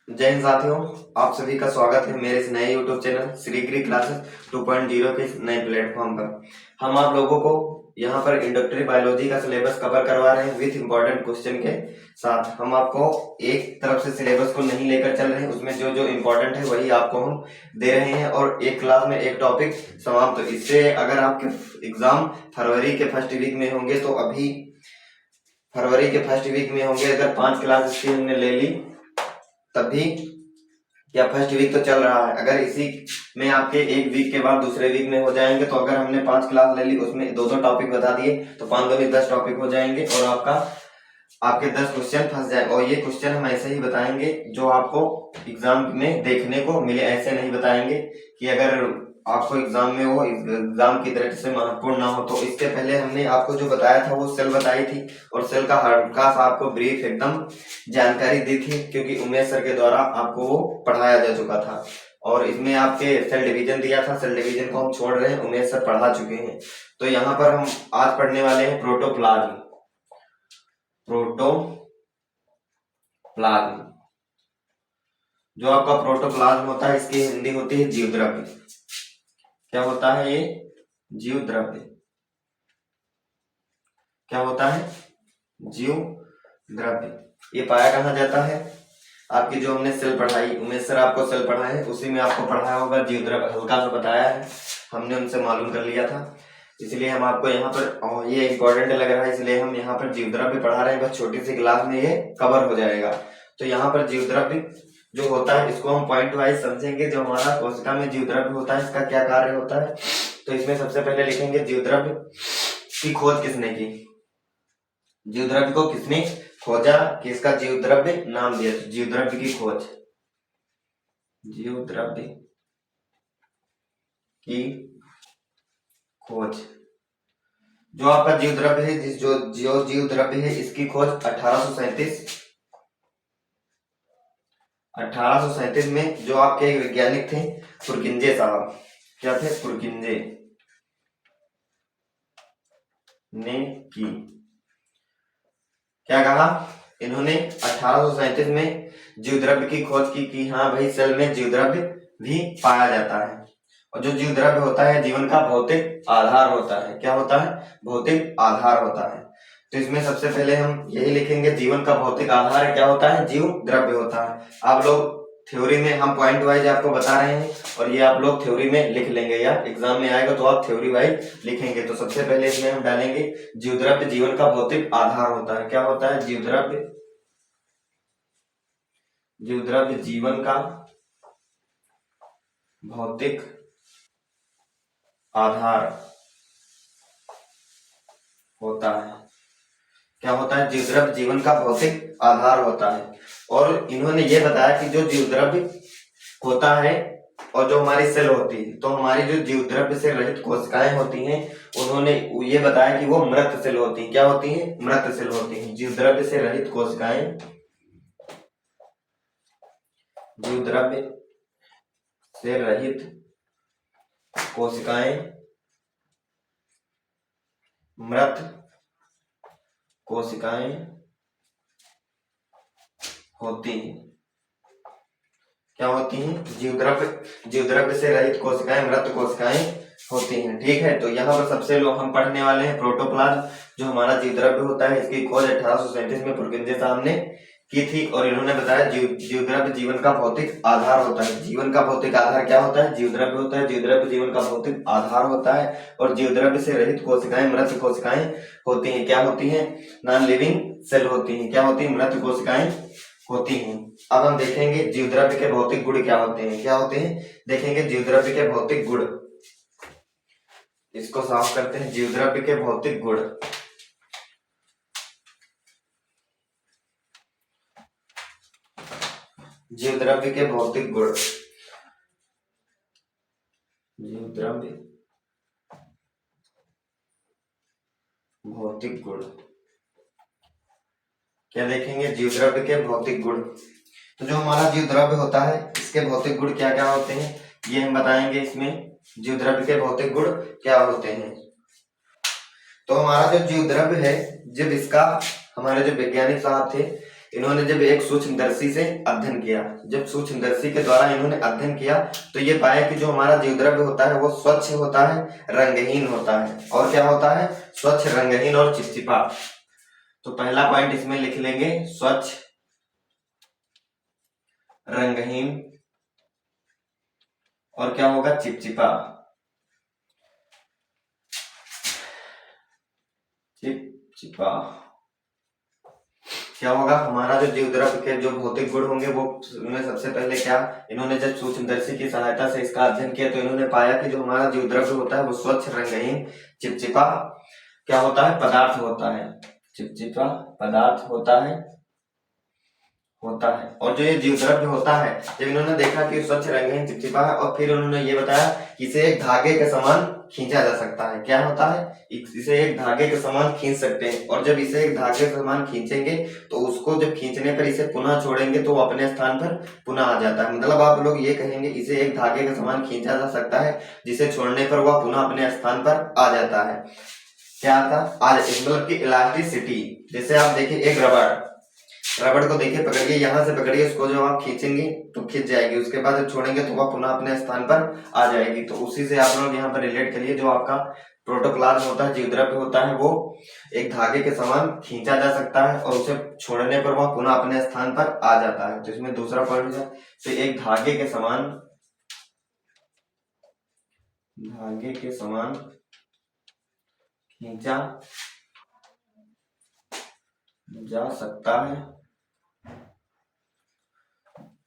जय हिंद साथियों, आप सभी का स्वागत है मेरे इस नए यूट्यूब चैनल श्री ग्री क्लासेस 2.0 के इस नए प्लेटफॉर्म पर। हम आप लोगों को यहाँ पर इंट्रोडक्टरी बायोलॉजी का सिलेबस कवर करवा रहे हैं विथ इंपॉर्टेंट क्वेश्चन के साथ। हम आपको एक तरफ से सिलेबस को नहीं लेकर चल रहे हैं, उसमें जो जो इम्पोर्टेंट है वही आपको हम दे रहे हैं और एक क्लास में एक टॉपिक समाप्त। तो इससे अगर आपके एग्जाम फरवरी के फर्स्ट वीक में होंगे तो अभी फरवरी के फर्स्ट वीक में होंगे, अगर 5 क्लास इसकी हमने ले ली तभी, या फर्स्ट वीक तो चल रहा है, अगर इसी में आपके एक वीक के बाद दूसरे वीक में हो जाएंगे तो अगर हमने 5 क्लास ले ली उसमें दो टॉपिक बता दिए तो 5 दूनी 10 टॉपिक हो जाएंगे और आपके 10 क्वेश्चन फंस जाए। और ये क्वेश्चन हम ऐसे ही बताएंगे जो आपको एग्जाम में देखने को मिले, ऐसे नहीं बताएंगे कि अगर आपको एग्जाम में वो एग्जाम की दृष्टि से महत्वपूर्ण ना हो। तो इसके पहले हमने आपको जो बताया था वो सेल बताई थी और सेल का हल्का सा आपको ब्रीफ एकदम जानकारी दी थी, क्योंकि उमेश सर के द्वारा आपको वो पढ़ाया जा चुका था। और इसमें आपके सेल डिवीजन दिया था, सेल डिवीजन को हम छोड़ रहे हैं, उमेश सर पढ़ा चुके हैं। तो यहाँ पर हम आज पढ़ने वाले हैं प्रोटोप्लाज्म। जो आपका प्रोटोप्लाज्म होता है इसकी हिंदी होती है जीव द्रव्य। क्या होता है ये? जीव द्रव्य। क्या होता है? जीव द्रव्य। ये पाया कहाँ जाता है? आपकी जो हमने सेल पढ़ाई, उमेश सर आपको सेल पढ़ाए हैं उसी में आपको पढ़ाया होगा जीव द्रव्य, हल्का सा बताया है, हमने उनसे मालूम कर लिया था। इसलिए हम आपको यहाँ पर, ये इम्पोर्टेंट लग रहा है इसलिए हम यहाँ पर जीव द्रव्य पढ़ा रहे हैं, बस छोटी सी क्लास में ये कवर हो जाएगा। तो यहाँ पर जीव द्रव्य जो होता है इसको हम पॉइंट वाइज समझेंगे। जो हमारा कोशिका में जीव द्रव्य होता है इसका क्या कार्य होता है, तो इसमें सबसे पहले लिखेंगे जीव द्रव्य की खोज किसने की। जीव द्रव्य को किसने खोजा कि इसका जीव द्रव्य नाम दिया? जीव द्रव्य की खोज, जीव द्रव्य की खोज। जो आपका जीव द्रव्य है, जो जीव द्रव्य है इसकी खोज 1837 में जो आपके एक वैज्ञानिक थे पुरकिंजे साहब, क्या थे? पुरकिंजे ने की। क्या कहा इन्होंने? 1837 में जीव द्रव्य की खोज की कि हाँ भाई सेल में जीव द्रव्य भी पाया जाता है। और जो जीव द्रव्य होता है जीवन का भौतिक आधार होता है। क्या होता है? भौतिक आधार होता है। तो इसमें सबसे पहले हम यही लिखेंगे, जीवन का भौतिक आधार क्या होता है? जीव द्रव्य होता है। आप लोग थ्योरी में, हम पॉइंट वाइज आपको बता रहे हैं और ये आप लोग थ्योरी में लिख लेंगे या एग्जाम में आएगा तो आप थ्योरी वाइज लिखेंगे। तो सबसे पहले इसमें हम डालेंगे जीव द्रव्य जीवन का भौतिक आधार होता है। क्या होता है? जीव द्रव्य जीवन का भौतिक आधार होता है। क्या होता है? जीव द्रव्य जीवन का भौतिक आधार होता है। और इन्होंने ये बताया कि जो जीव द्रव्य होता है और जो हमारी सेल होती है, तो हमारी जो जीव द्रव्य से रहित कोशिकाएं होती हैं उन्होंने ये बताया कि वो मृत सेल होती हैं। क्या होती हैं? मृत सेल होती हैं। जीव द्रव्य से रहित कोशिकाएं, जीव द्रव्य से रहित कोशिकाएं मृत कोशिकाएं होती हैं। क्या होती हैं? जीव द्रव्य से रहित कोशिकाएं मृत कोशिकाएं होती हैं। ठीक है, तो यहाँ पर सबसे लोग हम पढ़ने वाले हैं प्रोटोप्लाज्म। जो हमारा जीव द्रव्य होता है इसकी खोज 1837 में पुरकिंजे साहब ने की थी और इन्होंने बताया जीव द्रव्य जीवन का भौतिक आधार होता है। जीवन का भौतिक आधार क्या होता है? जीव द्रव्य होता है। जीव द्रव्य जीवन का भौतिक आधार होता है और जीव द्रव्य से रहित कोशिकाएं मृत कोशिकाएं होती हैं। क्या होती हैं? नॉन लिविंग सेल होती हैं। क्या होती हैं? मृत कोशिकाएं होती हैं। अब हम देखेंगे जीव द्रव्य के भौतिक गुण क्या होते हैं। क्या होते हैं? देखेंगे जीव द्रव्य के भौतिक गुण। इसको साफ करते हैं। जीव द्रव्य के भौतिक गुण, जीव द्रव्य के भौतिक गुण, जीव द्रव्य भौतिक गुण। क्या देखेंगे? जीव द्रव्य के भौतिक गुण। तो जो हमारा जीव द्रव्य होता है इसके भौतिक गुण क्या क्या होते हैं ये हम बताएंगे। इसमें जीव द्रव्य के भौतिक गुण क्या होते हैं। तो हमारा जो जीव द्रव्य है, जब इसका, हमारे जो वैज्ञानिक साहब थे इन्होंने जब एक सूक्ष्मदर्शी से अध्ययन किया, जब सूक्ष्मदर्शी के द्वारा इन्होंने अध्ययन किया तो ये पाया कि जो हमारा जीव द्रव्य होता है वो स्वच्छ होता है, रंगहीन होता है। और क्या होता है? स्वच्छ, रंगहीन और चिपचिपा। तो पहला पॉइंट इसमें लिख लेंगे, स्वच्छ, रंगहीन और क्या होगा? चिपचिपा। चिपचिपा क्या होगा? हमारा जो जीव द्रव्य के जो भौतिक गुण होंगे वो उनमें सबसे पहले क्या, इन्होंने जब सूक्ष्मदर्शी की सहायता से इसका अध्ययन किया तो इन्होंने पाया कि जो हमारा जीव द्रव्य होता है वो स्वच्छ, रंगहीन, चिपचिपा क्या होता है? पदार्थ होता है। चिपचिपा पदार्थ होता है। और जो ये जीव द्रव्य होता है, जब इन्होंने देखा कि स्वच्छ, रंगहीन, चिपचिपा है और फिर उन्होंने ये बताया कि इसे एक धागे के समान खींचा जा सकता है। क्या होता है? इसे एक धागे के समान खींच सकते हैं। और जब इसे एक धागे के समान खींचेंगे तो उसको जब खींचने पर इसे पुनः छोड़ेंगे तो वो अपने स्थान पर पुनः आ जाता है। मतलब आप लोग ये कहेंगे इसे एक धागे के समान खींचा जा सकता है, जिसे छोड़ने पर वह पुनः अपने स्थान पर आ जाता है। क्या आता? आज मतलब की इलास्टिसिटी। जैसे आप देखिए एक रबड़ को देखिए, पकड़िए, यहाँ से पकड़िए, उसको जब आप खींचेंगे तो खींच जाएगी, उसके बाद जब छोड़ेंगे तो वह पुनः अपने स्थान पर आ जाएगी। तो उसी से आप लोग यहाँ पर रिलेट करिए, जो आपका प्रोटोप्लाज्म होता है, जीव द्रव्य होता है, वो एक धागे के समान खींचा जा सकता है और उसे छोड़ने पर वह पुनः अपने स्थान पर आ जाता है। तो इसमें दूसरा पॉइंट है, तो एक धागे के समान खींचा जा सकता है।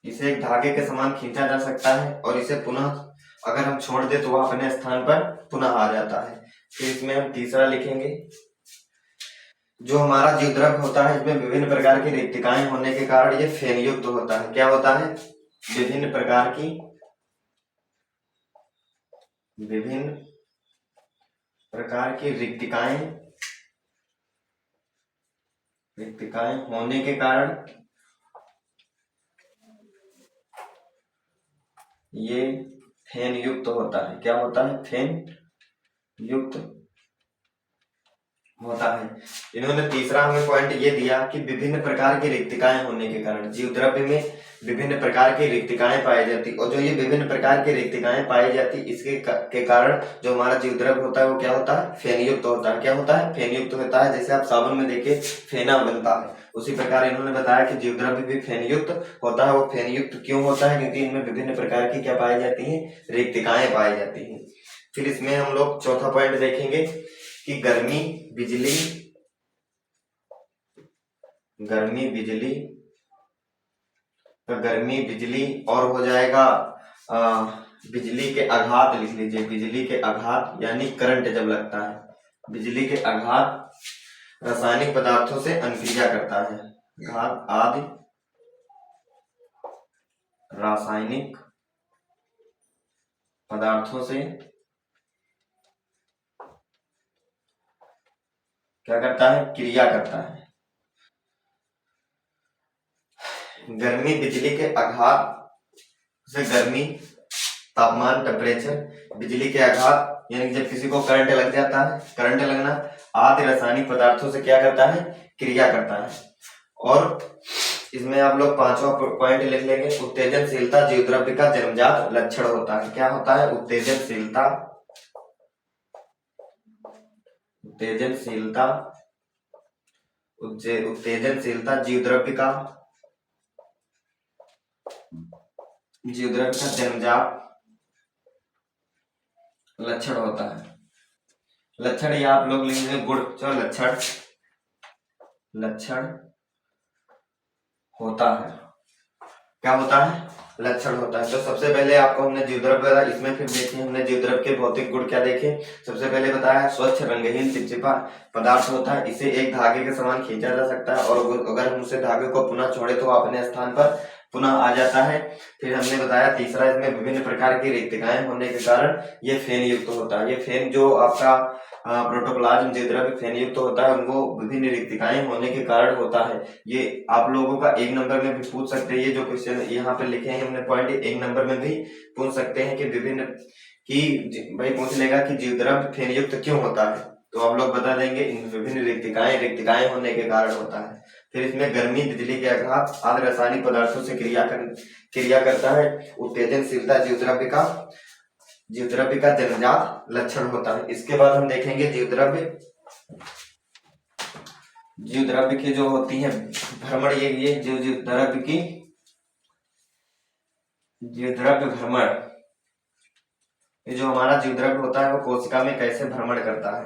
इसे एक धागे के समान खींचा जा सकता है और इसे पुनः अगर हम छोड़ दे तो वह अपने स्थान पर पुनः आ जाता है। फिर इसमें हम तीसरा लिखेंगे, जो हमारा जीव द्रव्य होता है इसमें विभिन्न प्रकार की रिक्तिकाएं होने के कारण ये फेन युक्त होता है। क्या होता है? विभिन्न प्रकार की रिक्तिकाएं होने के कारण ये फेन युक्त होता है। क्या होता है? फेन युक्त होता है। इन्होंने तीसरा हमें पॉइंट ये दिया कि विभिन्न प्रकार की रिक्तिकाएं होने के कारण जीव द्रव्य में विभिन्न प्रकार की रिक्तिकाएं पाई जाती, और जो ये विभिन्न प्रकार की रिक्तिकाएं पाई जाती इसके के कारण जो हमारा जीव द्रव्य होता है वो क्या होता है? फेन युक्त होता है। क्या होता है? फेन युक्त होता है। जैसे आप साबुन में देखिए फेना बनता है, उसी प्रकार इन्होंने बताया कि जीव द्रव्य भी फेन युक्त होता है। वो फेन युक्त क्यों होता है? क्योंकि इनमें विभिन्न प्रकार की क्या पाई जाती है? रिक्तिकाएं पाई जाती है। फिर इसमें हम लोग चौथा पॉइंट देखेंगे कि गर्मी बिजली तो गर्मी बिजली और हो जाएगा बिजली के आघात, लिख लीजिए, बिजली के आघात यानी करंट जब लगता है, बिजली के आघात रासायनिक पदार्थों से अनक्रिया करता है। घात आदि रासायनिक पदार्थों से क्या करता है? क्रिया करता है। गर्मी बिजली के आघात से, गर्मी तापमान, टेम्परेचर, बिजली के आघात यानी जब किसी को करंट लग जाता है, करंट लगना, आदि रासायनिक पदार्थों से क्या करता है? क्रिया करता है। और इसमें आप लोग पांचवा पॉइंट लिख लेंगे, उत्तेजनशीलता जीव द्रव्य का जन्मजात लक्षण होता है। क्या होता है? उत्तेजनशीलता जीव द्रव्य का जन्मजात लक्षण होता है। लक्षण या आप लोग लिखेंगे गुण, जो लक्षण होता है। क्या होता है? लक्षण होता है। तो सबसे पहले आपको हमने जीव द्रव्य बताया, इसमें फिर देखिए हमने जीव द्रव्य के भौतिक गुण क्या देखे। सबसे पहले बताया स्वच्छ, रंगहीन, चिपचिपा पदार्थ होता है, इसे एक धागे के समान खींचा जा सकता है और अगर हम उसे धागे को पुनः छोड़े तो अपने स्थान पर पुनः आ जाता है। फिर हमने बताया तीसरा, इसमें विभिन्न प्रकार की रिक्तिकाएं होने के कारण ये फेन युक्त होता है। ये फेन जो आपका प्रोटोप्लाज्म जीव द्रव्य फेन युक्त होता है, उनको विभिन्न रिक्तिकाएं होने के कारण होता है। ये आप लोगों का 1 नंबर में भी पूछ सकते हैं। ये जो क्वेश्चन यहाँ पे लिखे हैं हमने पॉइंट, 1 नंबर में भी पूछ सकते हैं कि भाई पूछ लेगा कि जीव द्रव्य फेन युक्त क्यों होता है, तो आप लोग बता देंगे इन विभिन्न रिक्तिकाएं होने के कारण होता है। फिर इसमें गर्मी, बिजली के आघात आदि रासायनिक पदार्थों से क्रिया करता है। उत्तेजनशीलता जीवद्रव्य का जन्मजात लक्षण होता है। इसके बाद हम देखेंगे जीवद्रव्य की जो होती है भ्रमण, ये जीवद्रव्य भ्रमण, ये जो हमारा जीवद्रव्य होता है वो कोशिका में कैसे भ्रमण करता है,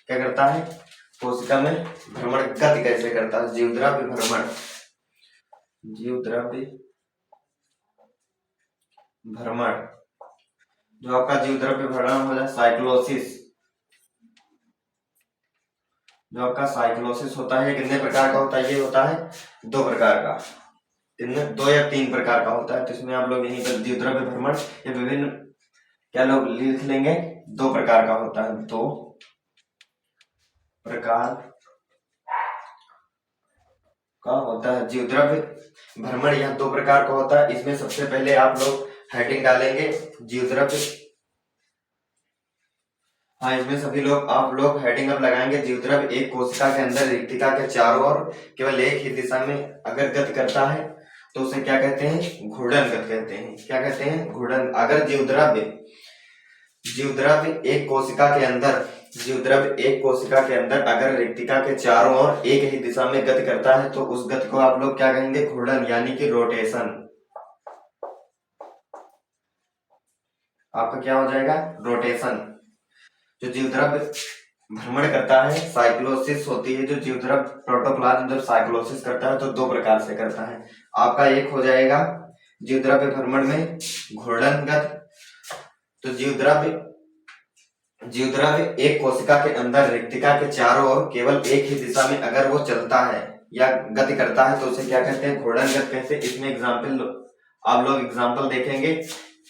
क्या करता है, कोशिका में भ्रमण गति कैसे करता है। जीवद्रव्य भ्रमण, जो आपका जीवद्रव्य भ्रमण हो जाए साइक्लोसिस, जो आपका साइक्लोसिस होता है कितने प्रकार का होता है, ये होता है 2 प्रकार का, 2 या 3 प्रकार का होता है। तो इसमें आप लोग यहीं पर जीवद्रव्य भ्रमण ये विभिन्न क्या लोग लिख लेंगे, 2 प्रकार का होता है, 2 प्रकार का होता है जीवद्रव्य भ्रमण। यह 2 प्रकार का होता है। इसमें सबसे पहले आप लोग हेडिंग डालेंगे जीवद्रव्य, हाँ इसमें सभी लोग आप लोग हेडिंग अब लगाएंगे। जीवद्रव्य एक कोशिका के अंदर रिक्तिका के चारों ओर केवल एक ही दिशा में अगर गति करता है तो उसे क्या कहते हैं, घूर्णन गति कहते हैं। क्या कहते हैं, घूर्णन। अगर जीवद्रव्य एक कोशिका के अंदर अगर रिक्तिका के चारों ओर एक ही दिशा में गति करता है तो उस गति को आप लोग क्या कहेंगे, घूर्णन यानी कि रोटेशन। आपका क्या हो जाएगा, रोटेशन। जो जीवद्रव्य भ्रमण करता है साइक्लोसिस होती है। जो जीवद्रव्य प्रोटोप्लाज्म जब साइक्लोसिस करता है तो 2 प्रकार से करता है। आपका एक हो जाएगा जीवद्रव्य भ्रमण में घूर्णन गति। तो जीवद्रव्य एक कोशिका के अंदर रिक्तिका के चारों ओर केवल एक ही दिशा में अगर वो चलता है या गति करता है तो उसे क्या कहते हैं, घूर्णन गति कहते हैं। इसमें आप लोग एग्जाम्पल देखेंगे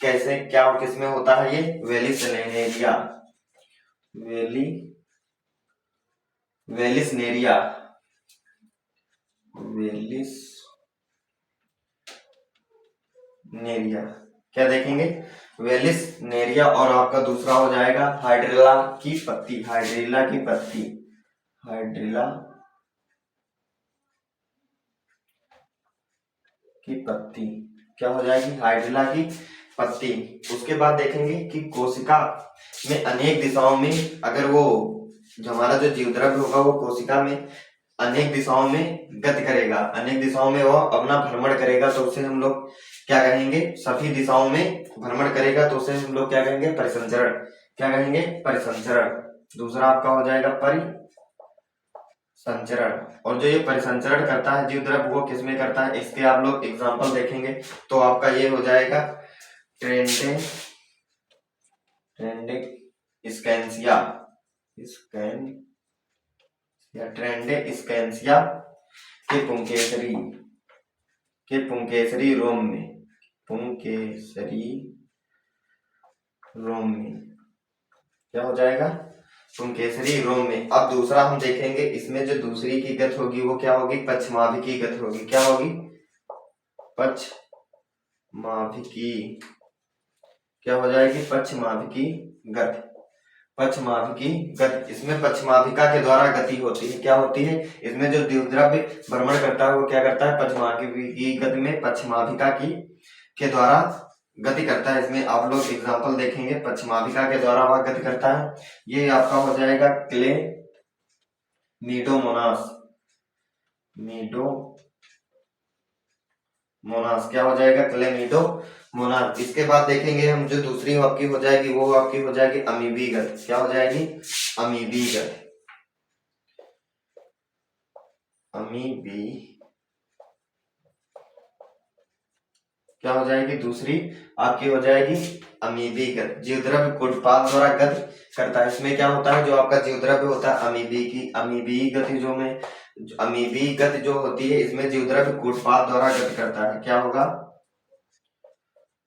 कैसे क्या और किसमें होता है। ये वेलिसनेरिया क्या देखेंगे, वेलिसनेरिया। और आपका दूसरा हो जाएगा हाइड्रिला की पत्ती। क्या हो जाएगी, हाइड्रिला की पत्ती। उसके बाद देखेंगे कि कोशिका में अनेक दिशाओं में अगर वो जो हमारा जो जीवद्रव्य होगा वो कोशिका में अनेक दिशाओं में गति करेगा, अनेक दिशाओं में वो अपना भ्रमण करेगा तो उसे हम लोग क्या कहेंगे, सभी दिशाओं में भ्रमण करेगा तो उसे हम लोग क्या कहेंगे, परिसंचरण। क्या कहेंगे, परिसंचरण। दूसरा आपका हो जाएगा परिसंचरण। और जो ये परिसंचरण करता है जीवद्रव्य वो किसमें करता है, इसके आप लोग एग्जाम्पल देखेंगे तो आपका ये हो जाएगा ट्रेंडेस्केंसिया के पुंकेसरी रोम में क्या हो जाएगा, पुंकेसरी रोम में। अब दूसरा हम देखेंगे इसमें जो दूसरी की गति होगी वो क्या होगी, पश्चिमाभिकी गति होगी। क्या होगी, पश्चिमाभिकी। क्या हो जाएगी, पश्चिमाभिकी गति। इसमें पश्चिमाभिका के द्वारा गति होती है। क्या होती है, इसमें जो जीवद्रव्य भ्रमण करता है वो क्या करता है, पश्चिमाभिकी गति में पश्चिमाभिका के द्वारा गति करता है। इसमें आप लोग एग्जांपल देखेंगे पश्चिमाभिका के द्वारा वह गति करता है। ये आपका हो जाएगा क्लेमिडोमोनास। क्या हो जाएगा, क्लेमिडोमोनास। इसके बाद देखेंगे हम जो दूसरी आपकी हो जाएगी वो आपकी हो जाएगी अमीबी गति। क्या हो जाएगी, अमीबी गति। क्या हो जाएगी, दूसरी आपकी हो जाएगी अमीबी गति। जीवद्रव्य कूटपाद द्वारा गति करता है। इसमें क्या होता है, जो आपका जीवद्रव्य होता है अमीबी गति जो होती है इसमें जीवद्रव्य कूटपाद द्वारा गति करता है। क्या होगा,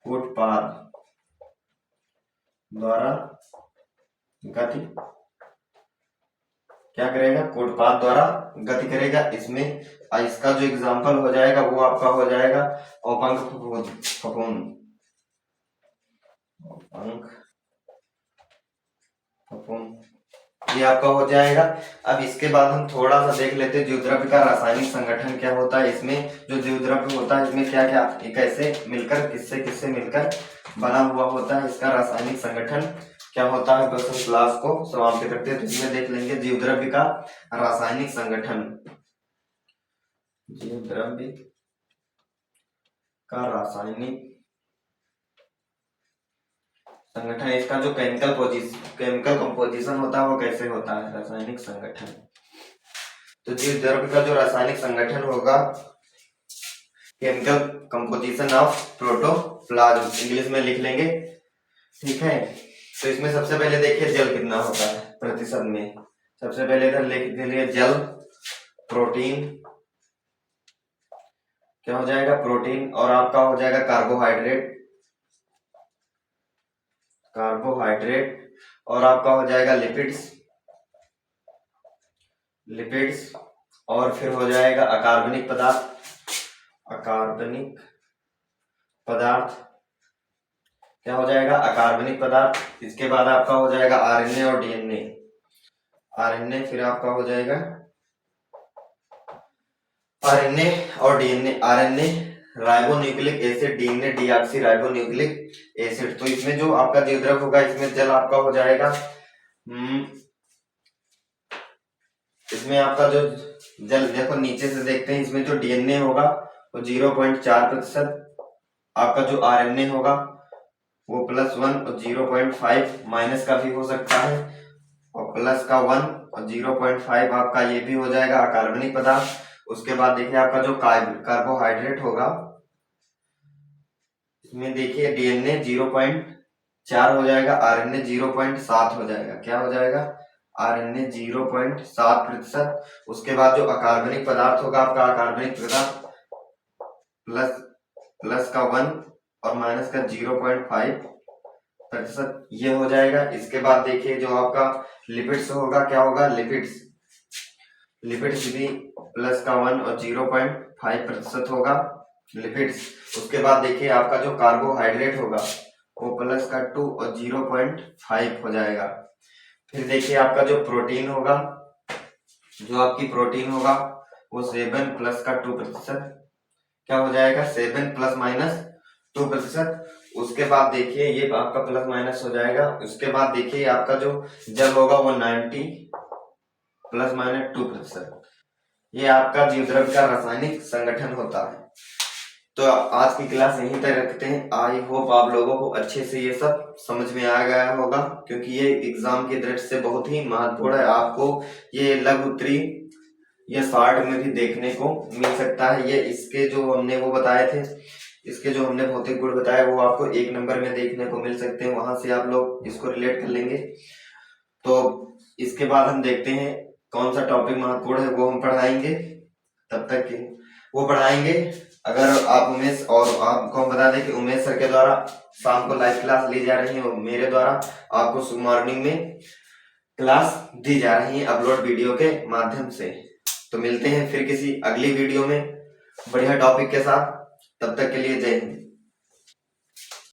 कूटपाद द्वारा गति क्या करेगा, कूटपाद द्वारा गति करेगा। इसमें इसका जो एग्जाम्पल हो जाएगा वो आपका हो जाएगा औपंख फफूंद। ये आपका हो जाएगा। अब इसके बाद हम थोड़ा सा देख लेते हैं द्विद्रव्य का रासायनिक संगठन क्या होता है। इसमें जो द्विद्रव्य होता है इसमें क्या क्या कैसे मिलकर किससे किससे मिलकर बना हुआ होता है, इसका रासायनिक संगठन क्या होता है। बस हम क्लास को समाप्त करते हैं तो इसमें देख लेंगे द्विद्रव्य का रासायनिक संगठन। द्विद्रव्य का रासायनिक संगठन, इसका जो केमिकल कंपोजिशन होता है वो कैसे होता है, रासायनिक संगठन। तो द्विद्रव्य का जो रासायनिक संगठन होगा, chemical composition of protoplasm English में लिख लेंगे, ठीक है। तो इसमें सबसे पहले देखिए जल कितना होता है प्रतिशत में। सबसे पहले इधर लिख दिए जल, प्रोटीन क्या हो जाएगा, प्रोटीन, और आपका हो जाएगा कार्बोहाइड्रेट, और आपका हो जाएगा लिपिड्स, और फिर हो जाएगा अकार्बनिक पदार्थ क्या हो जाएगा, अकार्बनिक पदार्थ। इसके बाद आपका हो जाएगा आरएनए और डीएनए, फिर आपका हो जाएगा RNA ribonucleic acid, DNA deoxy ribonucleic acid. तो इसमें जो आपका द्विद्रव्य होगा इसमें जल आपका हो जाएगा, इसमें आपका जो जल देखो नीचे से देखते हैं, इसमें जो डीएनए होगा वो 0.4%, आपका जो आरएनए होगा वो +1 और 0.5 माइनस का भी हो सकता है, और प्लस का 1 और 0.5 आपका ये भी हो जाएगा अकार्बनिक पदार्थ। उसके बाद देखिए आपका जो कार्बोहाइड्रेट होगा, इसमें देखिए डीएनए 0.4 हो जाएगा, आरएनए 0.7 हो जाएगा। क्या हो जाएगा, आरएनए 0.7%। उसके बाद जो अकार्बनिक पदार्थ होगा आपका, अकार्बनिक पदार्थ प्लस का 1 और माइनस का 0.5%, ये हो जाएगा। इसके बाद देखिए जो आपका लिपिड्स होगा, क्या होगा, लिपिड्स भी प्लस का 1 और 0.5% होगा लिपिड्स। उसके बाद देखिए आपका जो कार्बोहाइड्रेट होगा वो प्लस का 2 और 0.5 हो जाएगा। फिर देखिए आपका जो प्रोटीन होगा, वो 7 प्लस का 2%, क्या हो जाएगा, 7 प्लस माइनस 2%। उसके बाद देखिए ये आपका प्लस माइनस हो जाएगा। उसके बाद देखिए आपका जो जल होगा वो 90 प्लस माइनस 2%। ये आपका द्विद्रव्य का रासायनिक संगठन होता है। तो आज की क्लास यहीं तक रखते हैं। आई होप आप लोगों को अच्छे से ये सब समझ में आ गया होगा, क्योंकि ये एग्जाम की दृष्टि से बहुत ही महत्वपूर्ण है। आपको ये लघु उत्तरी ये शॉर्ट में भी देखने को मिल सकता है। ये इसके जो हमने वो बताए थे, इसके जो हमने भौतिक गुण बताए वो आपको 1 नंबर में देखने को मिल सकते हैं, वहां से आप लोग इसको रिलेट कर लेंगे। तो इसके बाद हम देखते हैं कौन सा टॉपिक महत्वपूर्ण है, वो हम पढ़ाएंगे। तब तक वो पढ़ाएंगे। अगर आप उमेश, और आपको हम बता दें कि उमेश सर के द्वारा शाम को लाइव क्लास ली जा रही है, और मेरे द्वारा आपको मॉर्निंग में क्लास दी जा रही है अपलोड वीडियो के माध्यम से। तो मिलते हैं फिर किसी अगली वीडियो में बढ़िया टॉपिक के साथ। तब तक के लिए जय हिंद।